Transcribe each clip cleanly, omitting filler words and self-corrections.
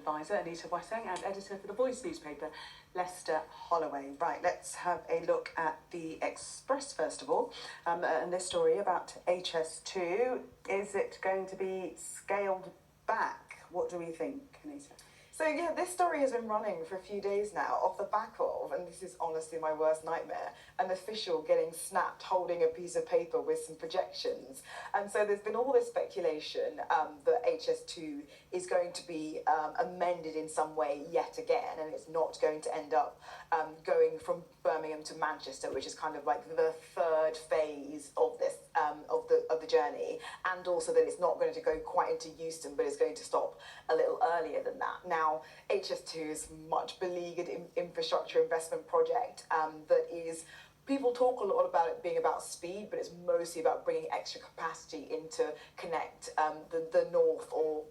Advisor Anita Wessing and editor for the Voice newspaper, Leicester Holloway. Right, let's have a look at the Express first of all, and this story about HS2. Is it going to be scaled back? What do we think, Anita? So yeah, this story has been running for a few days now off the back of, and this is honestly my worst nightmare, an official getting snapped holding a piece of paper with some projections. And so there's been all this speculation that HS2 is going to be amended in some way yet again, and it's not going to end up going from Birmingham to Manchester, which is kind of like the third phase of this of the journey, and also that it's not going to go quite into Euston, but it's going to stop a little earlier than that. Now, HS2 is a much beleaguered infrastructure investment project that is. People talk a lot about it being about speed, but it's mostly about bringing extra capacity in to connect the north, or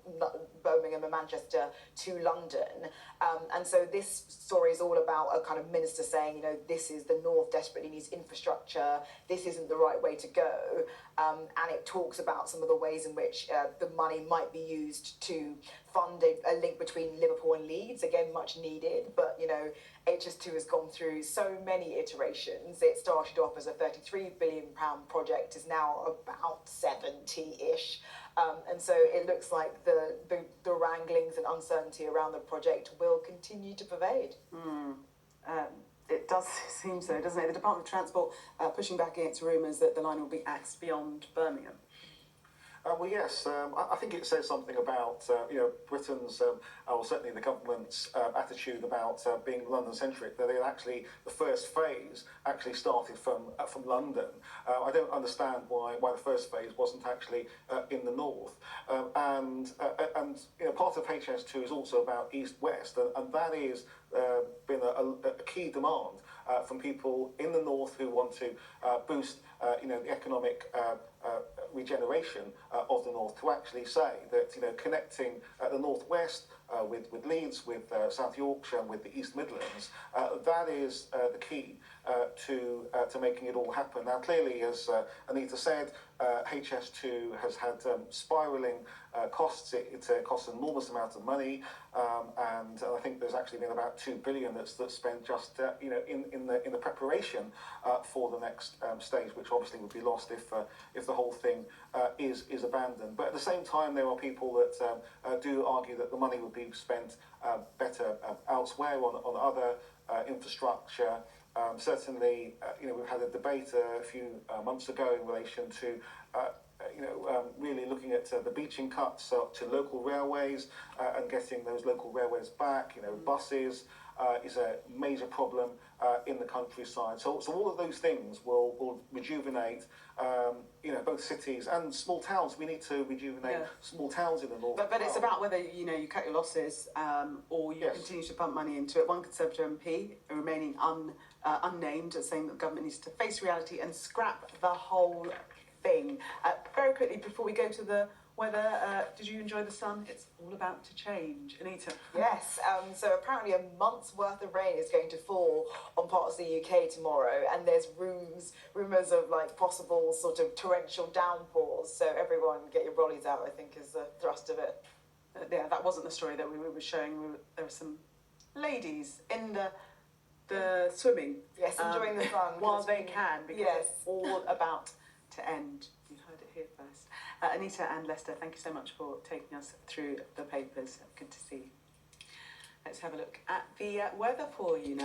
Birmingham and Manchester, to London. And so this story is all about a kind of minister saying, you know, this is the north desperately needs infrastructure, this isn't the right way to go. And it talks about some of the ways in which the money might be used to fund a link between Liverpool and Leeds, again, much needed, but, you know, HS2 has gone through so many iterations. It started off as a £33 billion project, is now about 70-ish. And so it looks like the wranglings and uncertainty around the project will continue to pervade. It does seem so, doesn't it? The Department of Transport pushing back against rumours that the line will be axed beyond Birmingham. Well, yes, I think it says something about Britain's, or certainly the government's attitude about being London-centric. That it actually, the first phase actually started from London. I don't understand why the first phase wasn't actually in the north. And part of HS2 is also about east-west, and that is been a key demand from people in the north who want to boost the economic regeneration of the north, to actually say that connecting the northwest with Leeds, with South Yorkshire, and with the East Midlands, that is the key to making it all happen. Now, clearly, as Anita said, HS2 has had spiralling costs. It costs an enormous amount of money, and I think there's actually been about £2 billion that's spent just in the preparation for the next stage, which obviously would be lost if the whole thing is abandoned. But at the same time, there are people that do argue that the money would be spent better elsewhere on other infrastructure. Certainly, we've had a debate a few months ago in relation to really looking at the beaching cuts to local railways and getting those local railways back. Buses is a major problem in the countryside. So all of those things will rejuvenate both cities and small towns. We need to rejuvenate small towns in the north. But it's about whether you cut your losses or you continue to pump money into it. One Conservative MP remaining unnamed, saying that the government needs to face reality and scrap the whole thing. Very quickly before we go to the weather, did you enjoy the sun? It's all about to change. Anita? Yes, so apparently a month's worth of rain is going to fall on parts of the UK tomorrow, and there's rumours of like possible sort of torrential downpours, so everyone get your brollies out, I think, is the thrust of it. Yeah, that wasn't the story that we were showing. There were some ladies in the swimming. Yes, enjoying the sun. While they can, because it's all about to end. You heard it here first. Anita and Leicester, thank you so much for taking us through the papers. Good to see you. Let's have a look at the weather for you now.